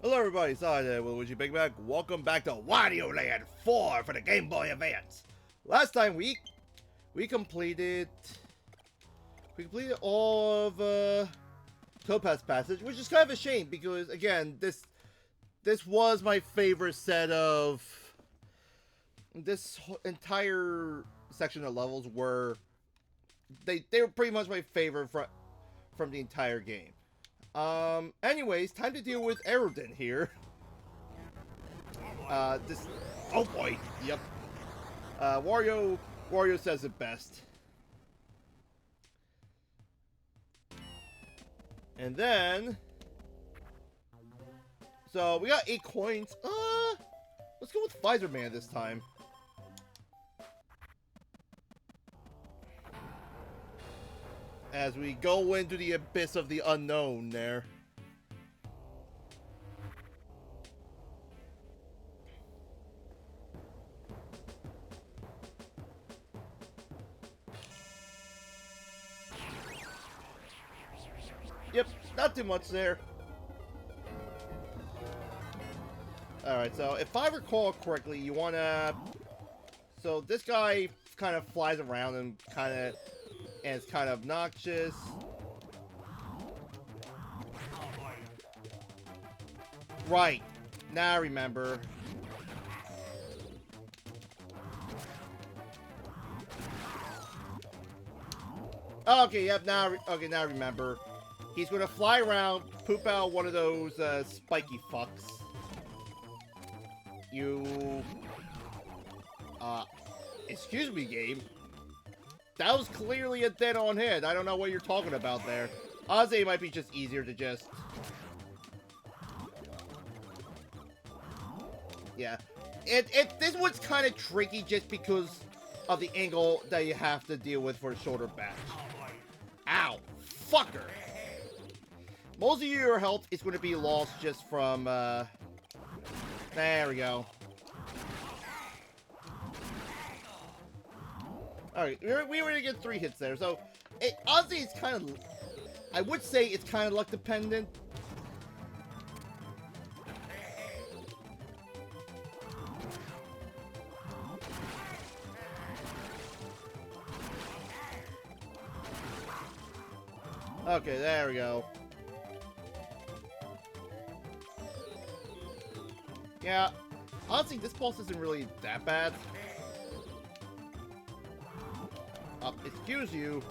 Hello everybody, Side Luigi Big Mac. Welcome back to Wario Land 4 for the Game Boy Advance. Last time we completed all of Topaz Passage, which is kind of a shame because again, this was my favorite set of this entire section of levels were they were pretty much my favorite from the entire game. Anyways, time to deal with Aerodin here. Oh boy, yep. Wario says it best. And then, so we got 8 coins. Let's go with Pfizer Man this time. As we go into the abyss of the unknown there. Yep, not too much there. Alright, so if I recall correctly, you wanna... So this guy kind of flies around and it's kind of obnoxious. Right. Now I remember. Okay, yep, now I remember. He's gonna fly around, poop out one of those spiky fucks. Excuse me, game. That was clearly a dead-on hit. I don't know what you're talking about there. Honestly, it might be just easier to just... Yeah. This one's kind of tricky just because of the angle that you have to deal with for a shoulder bash. Ow. Fucker. Most of your health is going to be lost just from, There we go. Alright, we were to get 3 hits there, so... honestly, it's kind of... I would say it's kind of luck dependent. Okay, there we go. Yeah, honestly, this boss isn't really that bad. Excuse you.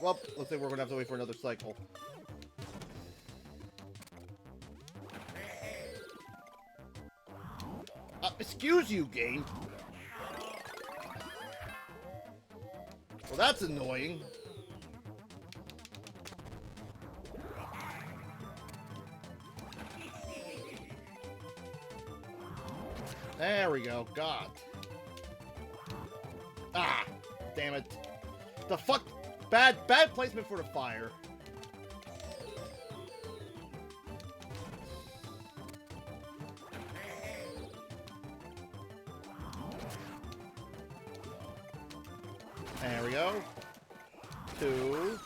Well, looks like we're gonna have to wait for another cycle. Excuse you, game. Well, that's annoying. There we go. God. Ah! Damn it. The fuck? Bad placement for the fire. There we go. 2.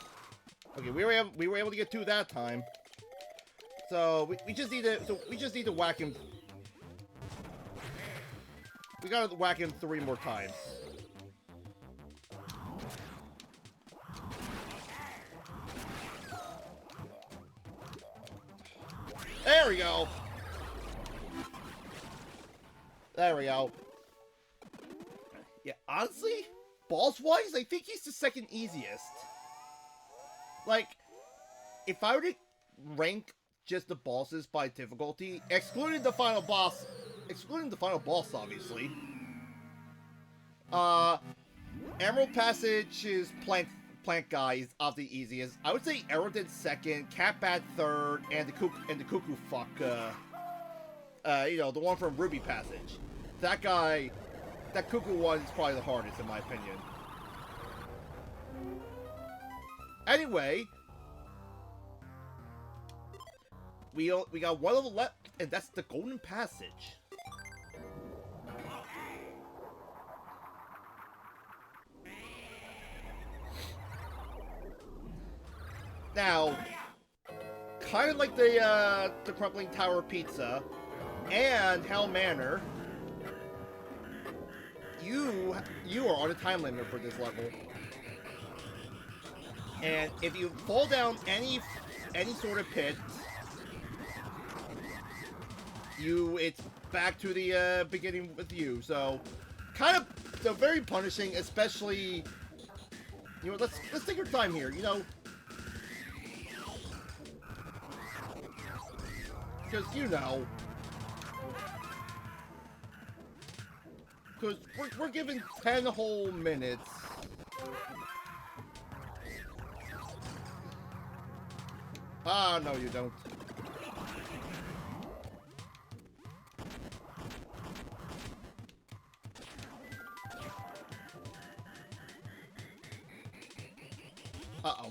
Okay, we were able to get 2 that time. So we just need to whack him. We gotta whack him 3 more times. There we go. There we go. Yeah, honestly, boss-wise, I think he's the second easiest. Like, if I were to rank just the bosses by difficulty, excluding the final boss, obviously. Emerald Passage is Plank Guy is of the easiest. I would say Aerodin second, Catbat third, and the Cuckoo Fuck. You know, the one from Ruby Passage. That guy, that Cuckoo one is probably the hardest in my opinion. Anyway, we got one level left, and that's the Golden Passage. Now, kind of like the Crumbling Tower Pizza and Hell Manor, you are on a time limit for this level. And if you fall down any sort of pit, it's back to the beginning with you. So very punishing, especially, you know, let's take our time here, you know. Because, you know, because we're given 10 whole minutes. Ah, no, you don't. Uh-oh.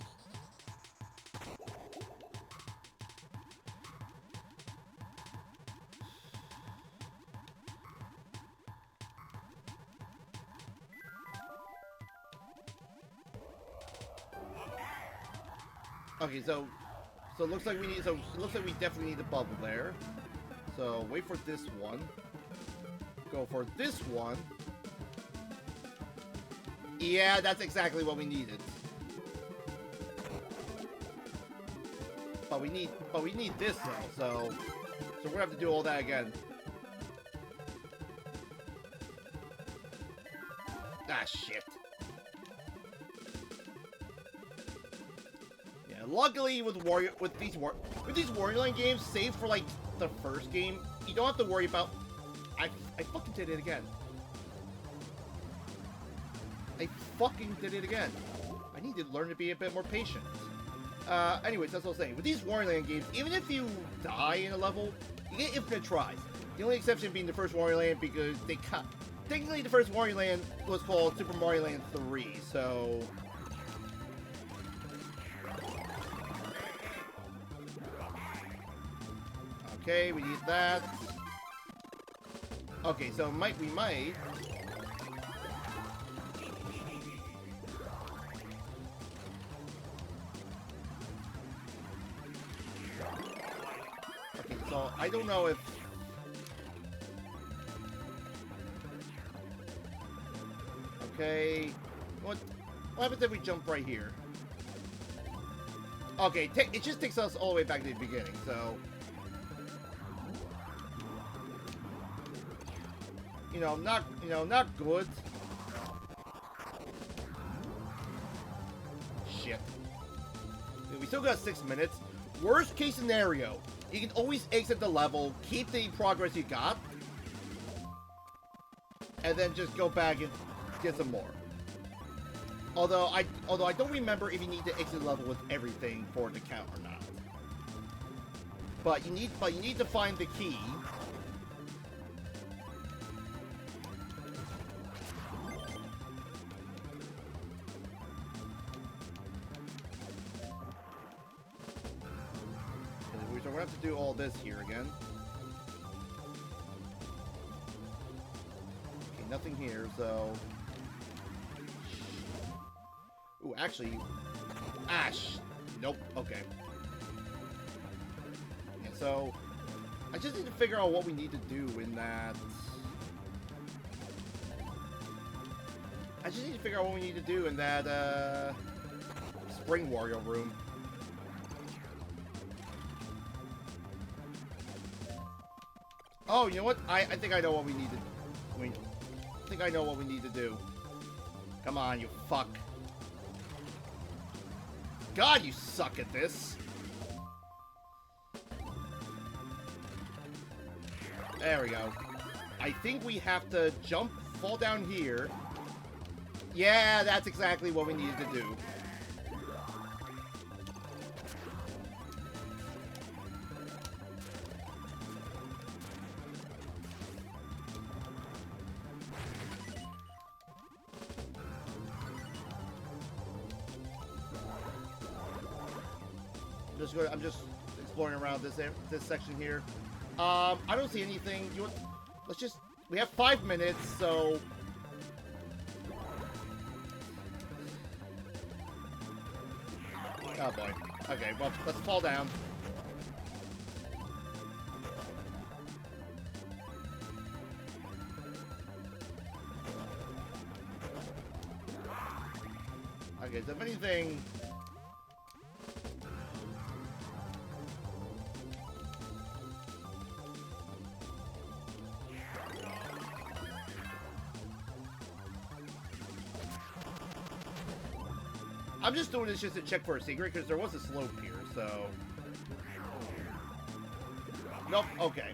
Okay, so it looks like we definitely need a bubble there. So wait for this one. Go for this one. Yeah, that's exactly what we needed. But we need this though, so we're gonna have to do all that again. Ah, shit. Yeah, luckily with these Wario Land games, save for like the first game, you don't have to worry about. I fucking did it again. I fucking did it again. I need to learn to be a bit more patient. Anyways, that's what I was saying. With these Wario Land games, even if you die in a level, you get infinite tries. The only exception being the first Wario Land, because they cut. Technically, the first Wario Land was called Super Mario Land 3, so. Okay, we need that. Okay, so we might. Okay, so I don't know if. Okay, what happens if we jump right here? Okay, it just takes us all the way back to the beginning, so. Not good. Shit. Dude, we still got 6 minutes. Worst case scenario, you can always exit the level, keep the progress you got, and then just go back and get some more. Although I don't remember if you need to exit the level with everything for it to count or not. But you need to find the key. So we're gonna have to do all this here again. Okay, nothing here, so. Ooh, actually. Ash! Nope, okay. Yeah, so. I just need to figure out what we need to do in that. Spring Wario room. Oh, you know what? I think I know what we need to. I think I know what we need to do. Come on, you fuck. God, you suck at this. There we go. I think we have to jump, fall down here. Yeah, that's exactly what we needed to do. I'm just exploring around this section here. I don't see anything. We have 5 minutes, so. Oh boy. Okay, well, let's fall down. Okay, so if anything... I'm just doing this just to check for a secret, because there was a slope here, so... Nope, okay.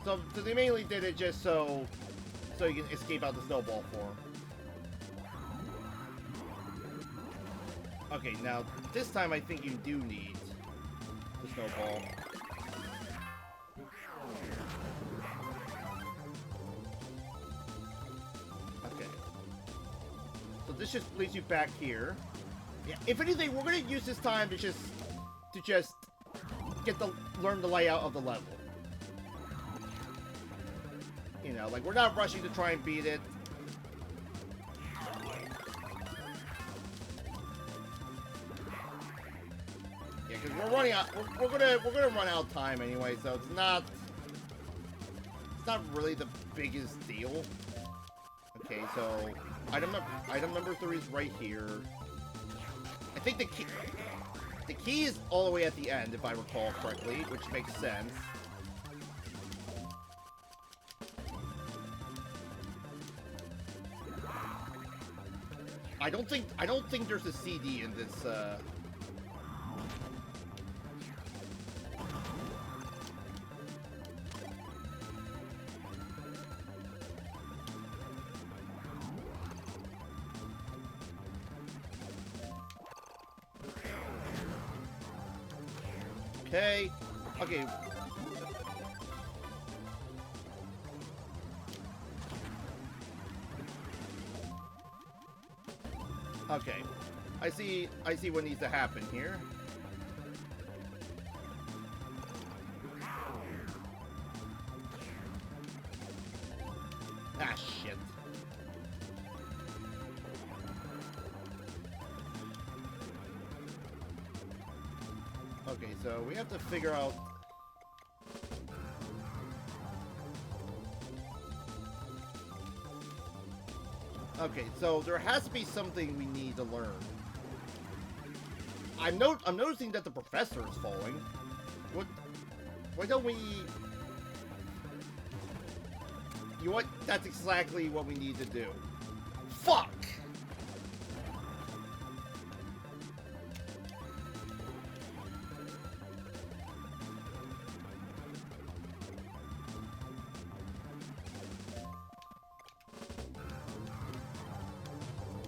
So they mainly did it just so you can escape out the snowball form. Okay, now, this time I think you do need the snowball. Okay. So this just leads you back here. Yeah, if anything, we're gonna use this time to just learn the layout of the level. You know, like, we're not rushing to try and beat it. Yeah, because we're running out. We're gonna run out of time anyway, so it's not really the biggest deal. Okay, so item number 3 is right here. I think the key is all the way at the end, if I recall correctly, which makes sense. I don't think there's a CD in this. Okay. Okay. Okay. I see what needs to happen here. Ah, shit. Okay, so we have to figure out... Okay, so there has to be something we need to learn. I'm noticing that the professor is falling. Why don't we... You know what? That's exactly what we need to do. Fuck!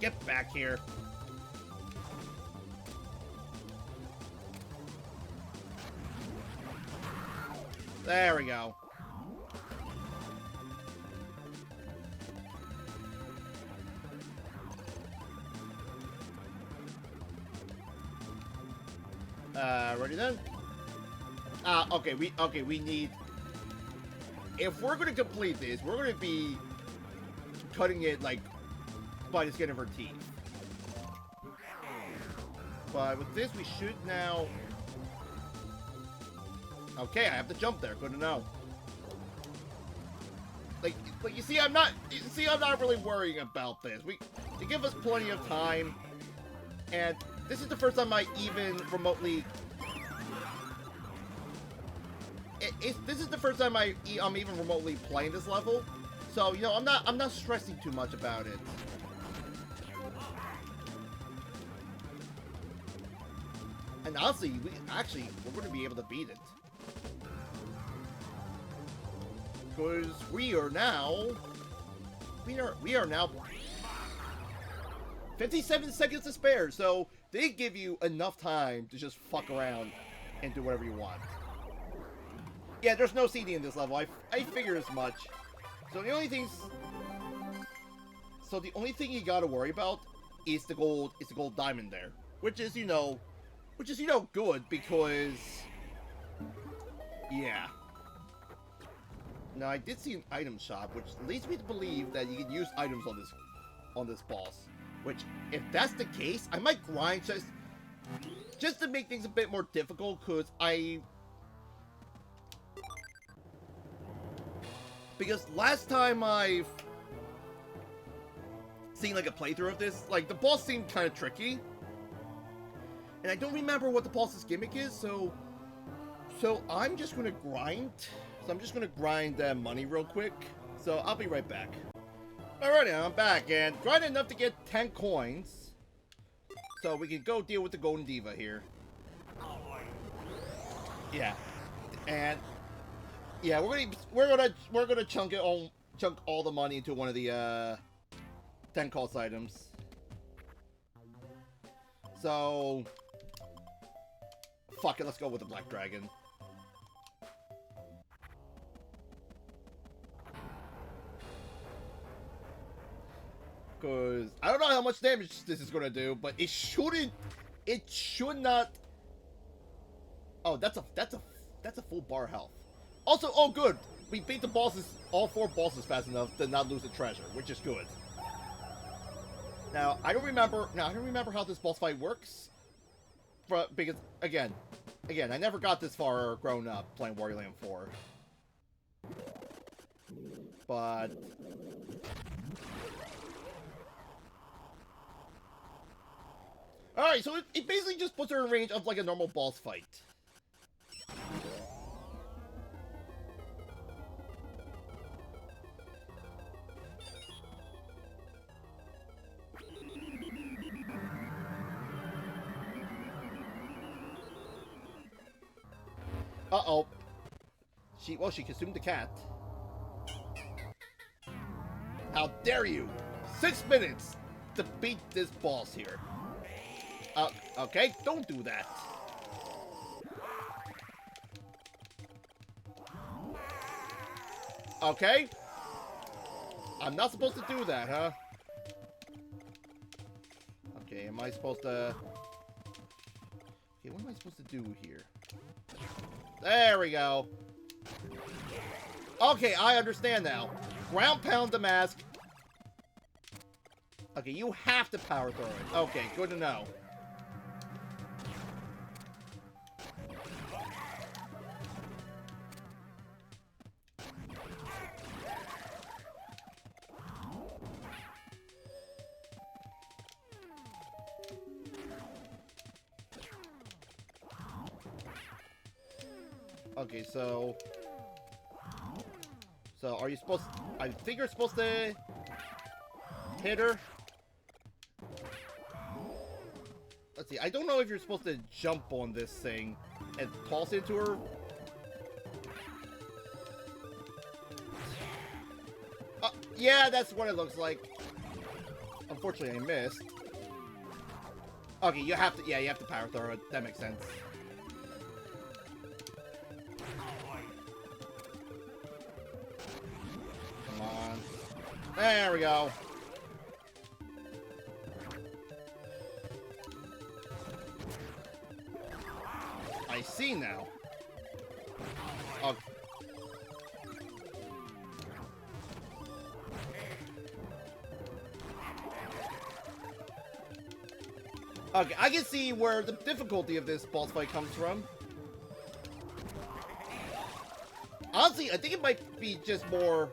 Get back here. There we go. Ready then? Okay, we need... If we're gonna complete this, we're gonna be cutting it, like, by the skin of our teeth. But with this, we should now... Okay, I have to jump there. Good to know. Like you see, I'm not really worrying about this. They give us plenty of time, and this is the first time I even remotely... This is the first time I'm even remotely playing this level, so you know I'm not stressing too much about it. And honestly, we're going to be able to beat it. Because we are now 57 seconds to spare, so they give you enough time to just fuck around and do whatever you want. Yeah, there's no CD in this level. I figured as much. So the only thing you gotta worry about is the gold diamond there, which is good because yeah. Now I did see an item shop, which leads me to believe that you can use items on this boss. Which, if that's the case, I might grind just to make things a bit more difficult, because last time I've seen like a playthrough of this, like the boss seemed kind of tricky, and I don't remember what the boss's gimmick is, so I'm just gonna grind. So I'm just gonna grind that money real quick. So I'll be right back. Alrighty, I'm back and grinded enough to get 10 coins, so we can go deal with the Golden Diva here. Yeah, and yeah, we're gonna chunk all the money into one of the 10 cost items. So fuck it, let's go with the Black Dragon. Because I don't know how much damage this is gonna do, but it should not. Oh, that's a full bar health. Also, oh good, we beat the bosses, all 4 bosses fast enough to not lose the treasure, which is good. Now I don't remember how this boss fight works, but because again, I never got this far grown up playing Wario Land 4. But alright, so it basically just puts her in range of like a normal boss fight. Uh-oh. She consumed the cat. How dare you! 6 minutes to beat this boss here. Okay, don't do that. Okay. I'm not supposed to do that, huh? Okay, am I supposed to... Okay, what am I supposed to do here? There we go. Okay, I understand now. Ground pound the mask. Okay, you have to power throw it. Okay, good to know. Okay, so are you supposed... I think you're supposed to hit her. Let's see, I don't know if you're supposed to jump on this thing and toss into her. Yeah, that's what it looks like. Unfortunately, I missed. Okay, you have to power throw it. That makes sense. Come on. There we go. I see now. Oh. Okay, I can see where the difficulty of this boss fight comes from. Honestly, I think it might be just more...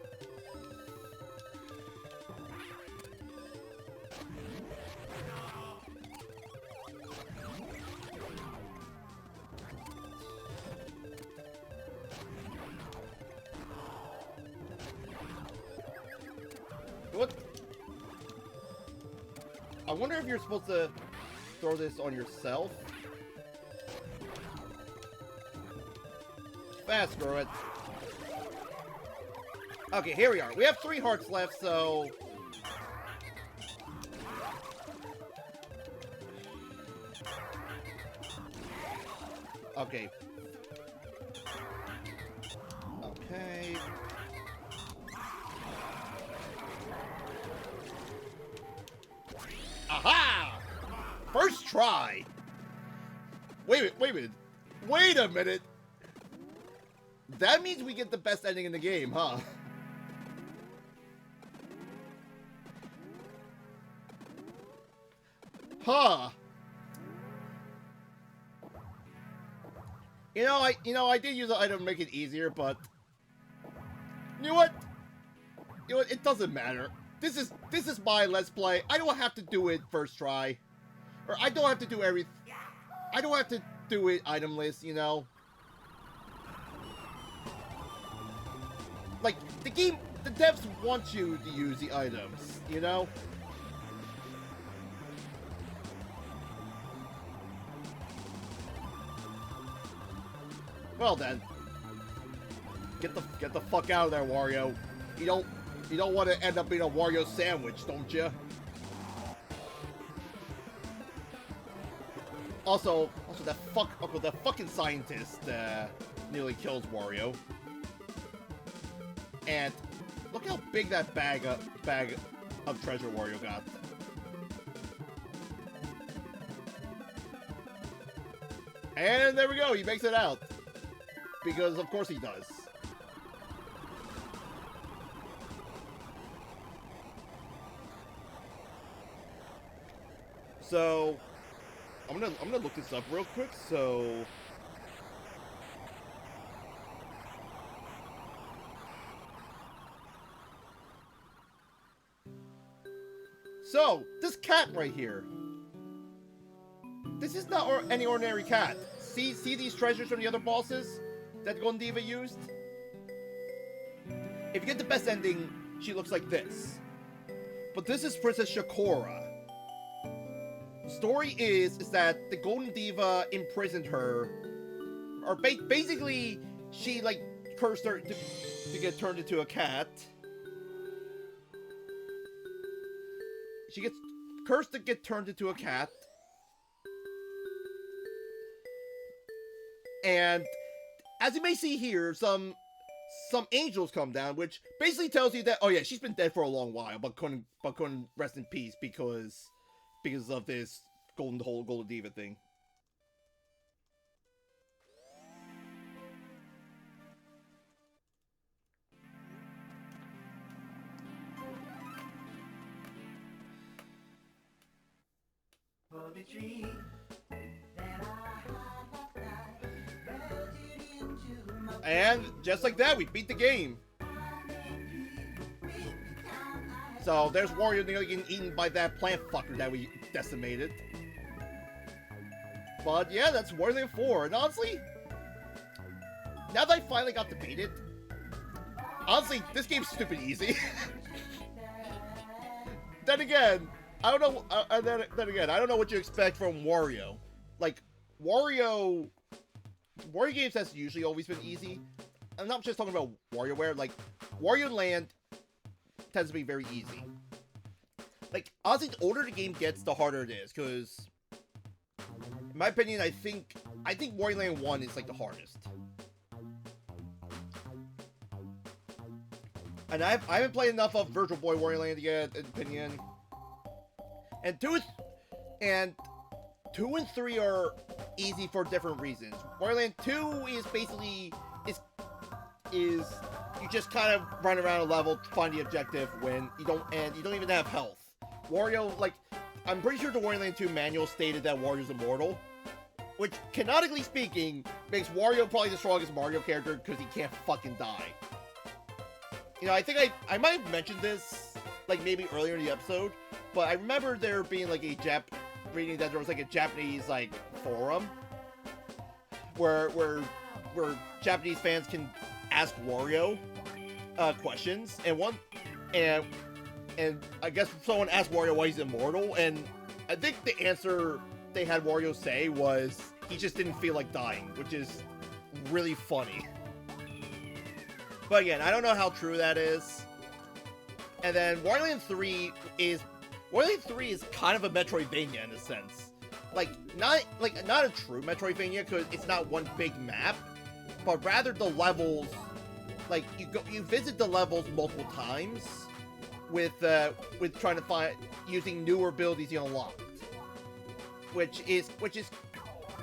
What? I wonder if you're supposed to throw this on yourself. Fast, screw it. Okay, here we are. We have 3 hearts left, so... Okay. Okay. Aha! First try! Wait a minute. Wait a minute! That means we get the best ending in the game, huh? Huh. I did use the item to make it easier, but you know what? You know what? It doesn't matter. This is my Let's Play. I don't have to do it first try, or I don't have to do I don't have to do it itemless. You know, like the devs want you to use the items. You know. Well then, get the fuck out of there, Wario. You don't want to end up being a Wario sandwich, don't you? Also that fucking scientist nearly kills Wario. And look how big that bag of treasure Wario got. And there we go. He makes it out. Because of course he does. So I'm gonna look this up real quick. So this cat right here. This is not any ordinary cat. See these treasures from the other bosses that Golden Diva used? If you get the best ending, she looks like this. But this is Princess Shakora. The story is that the Golden Diva imprisoned her, or basically she like cursed her to get turned into a cat. She gets cursed to get turned into a cat. And as you may see here, some angels come down, which basically tells you that, oh yeah, she's been dead for a long while, but couldn't rest in peace because of this Golden Diva thing. And just like that, we beat the game. So there's Wario nearly getting eaten by that plant fucker that we decimated. But yeah, that's Wario 4. And honestly, now that I finally got to beat it, honestly, this game's stupid easy. Then again, I don't know. Then again, I don't know what you expect from Wario. Like Wario games has usually always been easy. I'm not just talking about WarioWare. Like Wario Land tends to be very easy. Like honestly, the older the game gets, the harder it is. Because, in my opinion, I think Wario Land 1 is like the hardest. And I haven't played enough of Virtual Boy Wario Land yet, in opinion. And 2 and 3 are easy for different reasons. Wario Land 2 is basically is you just kind of run around a level, find the objective, win. You don't even have health. Wario, like, I'm pretty sure the Wario Land 2 manual stated that Wario's immortal, which, canonically speaking, makes Wario probably the strongest Mario character because he can't fucking die. You know, I think I might have mentioned this, like, maybe earlier in the episode, but I remember there being, like, reading that there was, like, a Japanese, like, forum where Japanese fans can ask Wario questions, and I guess someone asked Wario why he's immortal, and I think the answer they had Wario say was he just didn't feel like dying, which is really funny. But again, I don't know how true that is. And then Wario Land 3 is kind of a Metroidvania in a sense. Like not a true Metroidvania because it's not one big map, but rather the levels, like you visit the levels multiple times with trying to find using newer abilities you unlocked, which is oh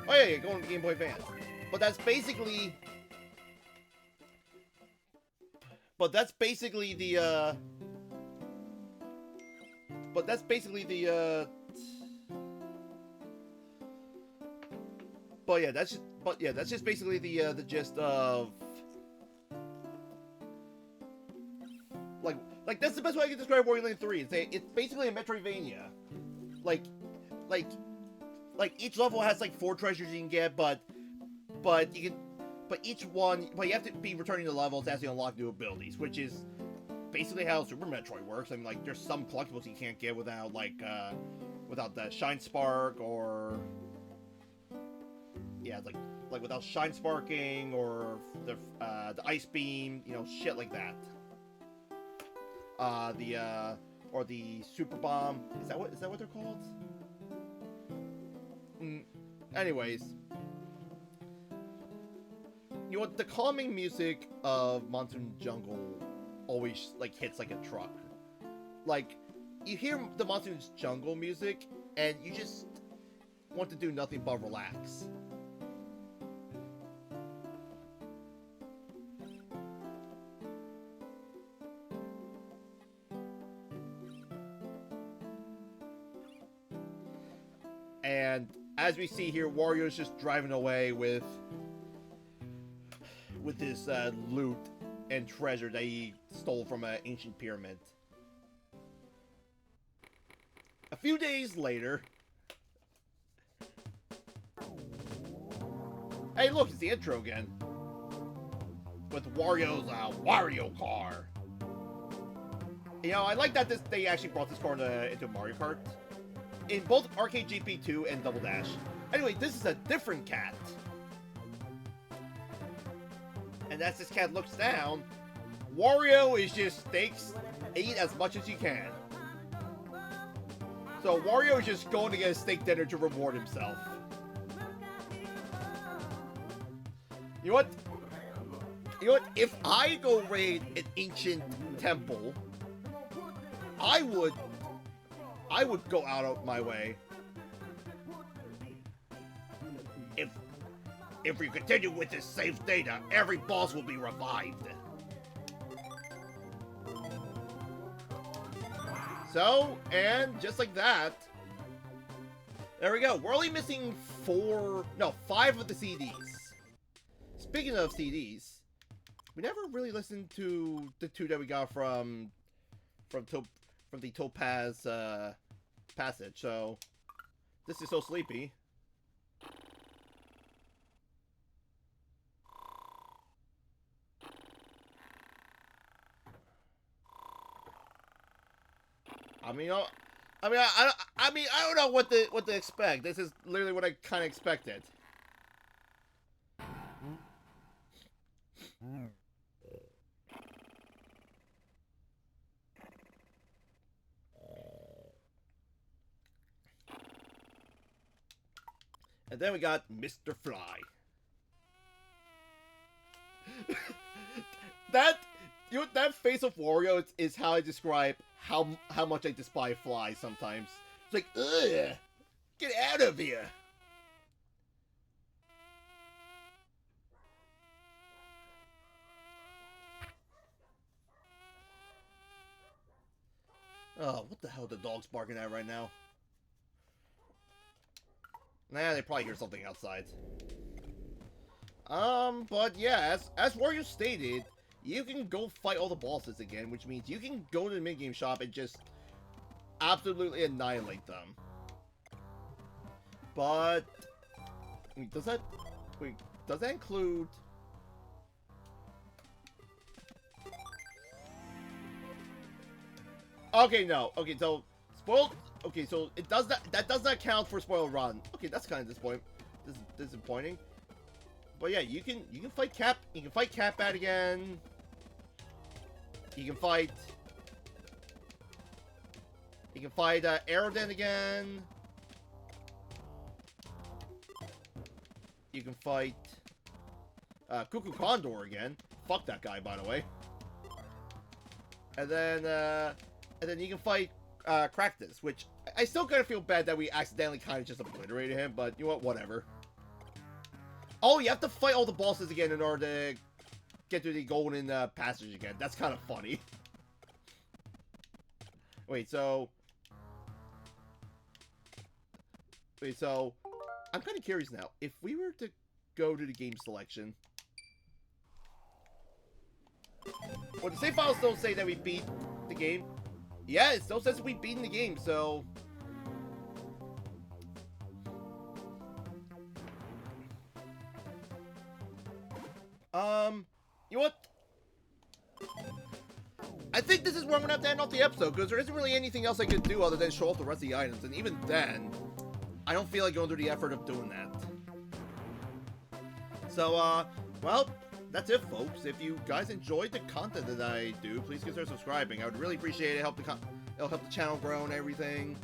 yeah, going to Game Boy Advance. But that's basically the That's just basically the gist of that's the best way I can describe Wario Land 3. It's basically a Metroidvania. Like like each level has like 4 treasures you can get, but you can but you have to be returning to levels as you unlock new abilities, which is basically how Super Metroid works. I mean, like, there's some collectibles you can't get without without the Shine Spark, or yeah, like without Shine Sparking, or the Ice Beam, you know, shit like that. Or the Super Bomb. Is that what they're called? Anyways, you know what? The calming music of Monsoon Jungle always like hits like a truck. Like, you hear the Monsoon Jungle music and you just want to do nothing but relax. And as we see here, Wario's just driving away with his loot and treasure that he stole from an ancient pyramid. A few days later... Hey, look, it's the intro again. With Wario's Wario car. You know, I like that they actually brought this car into Mario Kart. In both Arcade GP 2 and Double Dash. Anyway, this is a different cat. And as this cat looks down, Wario is just eat as much as you can. So Wario is just going to get a steak dinner to reward himself. You know what? You know what? If I go raid an ancient temple, I would go out of my way. If we continue with this save data, every boss will be revived. So, and just like that, there we go. We're only missing 5 of the CDs. Speaking of CDs, we never really listened to the 2 that we got from the Topaz passage. So, this is so sleepy. I don't know what to expect. This is literally what I kind of expected. And then we got Mr. Fly. That face of Wario is how I describe how much I despise flies sometimes. It's like, ugh, get out of here. Oh, what the hell are the dogs barking at right now? Nah, they probably hear something outside. But yeah, as Wario stated, you can go fight all the bosses again, which means you can go to the minigame shop and just absolutely annihilate them. But does that include? Okay, no. Okay, so spoiled. Okay, so it does not. That does not count for spoiled run. Okay, that's kind of disappointing. But yeah, you can fight Cap. You can fight Catbat again. You can fight. You can fight Aerodin again. You can fight Cuckoo Condor again. Fuck that guy, by the way. And then you can fight Cractus, which I still kind of feel bad that we accidentally kind of just obliterated him, but you know what, whatever. Oh, you have to fight all the bosses again in order to get to the golden passage again. That's kind of funny. Wait, so I'm kind of curious now. If we were to go to the game selection, well, the save files don't say that we beat the game. Yeah, it still says we beaten the game, so... You know what? I think this is where I'm gonna have to end off the episode, because there isn't really anything else I could do other than show off the rest of the items, and even then, I don't feel like going through the effort of doing that. So, well, that's it, folks. If you guys enjoyed the content that I do, please consider subscribing. I would really appreciate it. It'll help the channel grow and everything.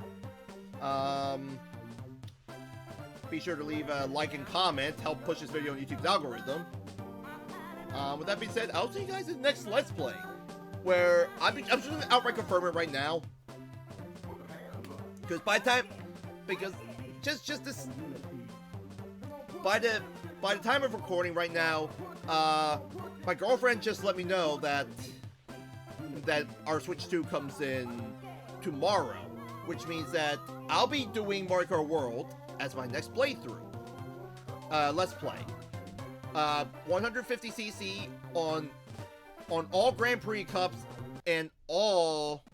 Be sure to leave a like and comment. Help push this video on YouTube's algorithm. With that being said, I'll see you guys in the next Let's Play, where I'm just gonna outright confirm it right now. Because by the time of recording right now, my girlfriend just let me know that our Switch 2 comes in tomorrow, which means that I'll be doing Mario Kart World as my next playthrough. Let's play. 150cc on all Grand Prix Cups and all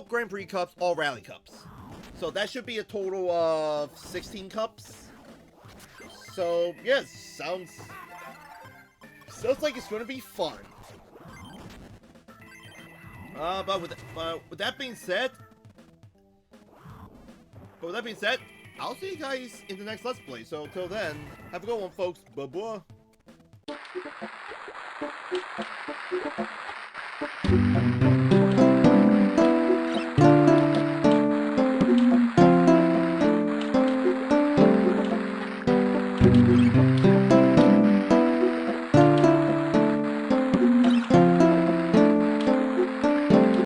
Grand Prix Cups, all Rally Cups. So that should be a total of 16 cups. So yes, sounds like it's gonna be fun. But with that being said, I'll see you guys in the next Let's Play. So till then, have a good one, folks. Bye bye.